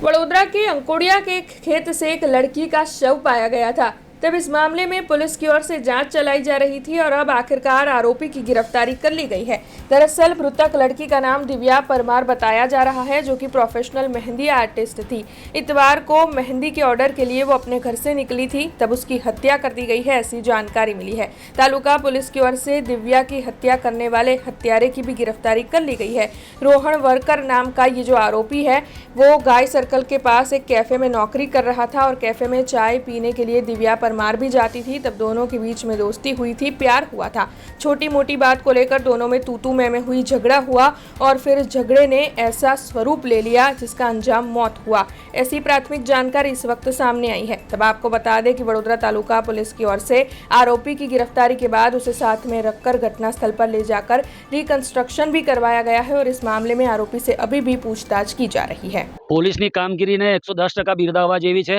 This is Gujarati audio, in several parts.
वडोदरा के अंकोड़िया के खेत से एक लड़की का शव पाया गया था। तब इस मामले में पुलिस की ओर से जांच चलाई जा रही थी और अब आखिरकार आरोपी की गिरफ्तारी कर ली गई है। दरअसल मृतक लड़की का नाम दिव्या परमार बताया जा रहा है, जो कि प्रोफेशनल मेहंदी आर्टिस्ट थी। इतवार को मेहंदी के ऑर्डर के लिए वो अपने घर से निकली थी, तब उसकी हत्या कर दी गई है, ऐसी जानकारी मिली है। तालुका पुलिस की ओर से दिव्या की हत्या करने वाले हत्यारे की भी गिरफ्तारी कर ली गई है। रोहन वर्कर नाम का ये जो आरोपी है, वो गाय सर्कल के पास एक कैफे में नौकरी कर रहा था और कैफे में चाय पीने के लिए दिव्या परमार भी जाती थी। तब दोनों के बीच में दोस्ती हुई थी, प्यार हुआ था। छोटी मोटी बात को लेकर दोनों में तू-तू मैं हुई, झगड़ा हुआ और फिर झगड़े ने ऐसा स्वरूप ले लिया जिसका अंजाम मौत हुआ। ऐसी प्राथमिक जानकारी इस वक्त सामने आई है। तब आपको बता दें कि वडोदरा तालुका पुलिस की ओर से आरोपी की गिरफ्तारी के बाद उसे साथ में रखकर घटनास्थल पर ले जाकर रिकंस्ट्रक्शन भी करवाया गया है और इस मामले में आरोपी से अभी भी पूछताछ की जा रही है। પોલીસની કામગીરીને 110% બિરદાવવા જેવી છે।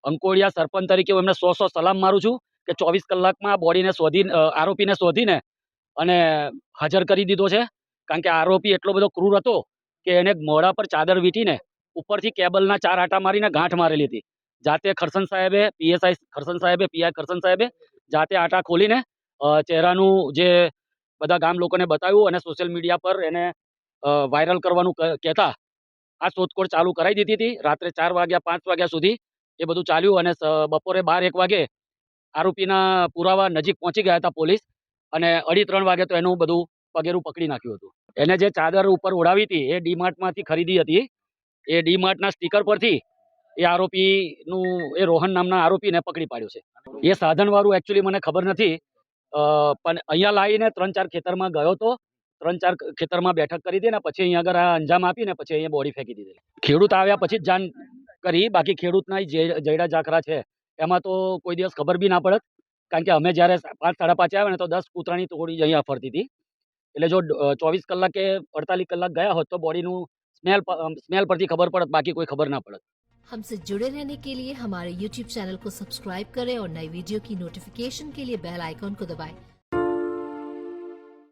અંકોડિયા સરપંચ તરીકે હું એમને 100 સલામ મારું છું કે 24 કલાકમાં બોડીને શોધી આરોપીને શોધીને અને હાજર કરી દીધો છે। કારણ કે આરોપી એટલો બધો ક્રૂર હતો કે એને મોઢા પર ચાદર વીંટીને ઉપરથી કેબલના 4 આટા મારીને ગાંઠ મારેલી હતી। જાતે ખરસન સાહેબે, પીએસઆઈ ખરસન સાહેબે, પીઆઈ ખરસન સાહેબે જાતે આટા ખોલીને ચહેરાનું જે બધા ગામ લોકોને બતાવ્યું અને સોશિયલ મીડિયા પર એને વાયરલ કરવાનું કહેતા આ શોધખોળ ચાલુ કરાવી દીધી હતી। રાત્રે 4 વાગ્યા 5 વાગ્યા સુધી એ બધું ચાલ્યું અને બપોરે 12-1 વાગે આરોપીના પુરાવા નજીક પહોંચી ગયા હતા પોલીસ અને 2:30-3 વાગે તો એનું બધું પગેરું પકડી નાખ્યું હતું। એને જે ચાદર ઉપર ઓઢાવી હતી એ ડીમાર્ટમાંથી ખરીદી હતી। એ ડીમાર્ટના સ્ટીકર પરથી એ આરોપીનું એ રોહન નામના આરોપીને પકડી પાડ્યો છે। એ સાધનવાળું એકચ્યુઅલી મને ખબર નથી, પણ અહીંયા લાવીને 3-4 ખેતરમાં ગયો હતો। 3-4 ખેતરમાં બેઠક કરી હતી ને પછી અહીંયા આગળ આ અંજામ આપીને પછી અહીંયા બોડી ફેંકી દીધી। ખેડૂત આવ્યા પછી જ જાણ કરી, બાકી ખેડૂતના જયડા જાખરા છે એમાં તો કોઈ દિવસ ખબર બી ના પડત। કારણ કે અમે જ્યારે 5-5:30 આવ્યા ને તો 10 કૂતરાની ટોળી જ અહીંયા ફરતી હતી। એટલે જો 24 કલાક કે 48 કલાક ગયા હોત તો બોડીનું સ્મેલ પરથી ખબર પડત, બાકી કોઈ ખબર ના પડત। हमसे जुड़े रहने के लिए हमारे YouTube चैनल को सब्सक्राइब करें और नई वीडियो की नोटिफिकेशन के लिए बेल आइकॉन को दबाएं।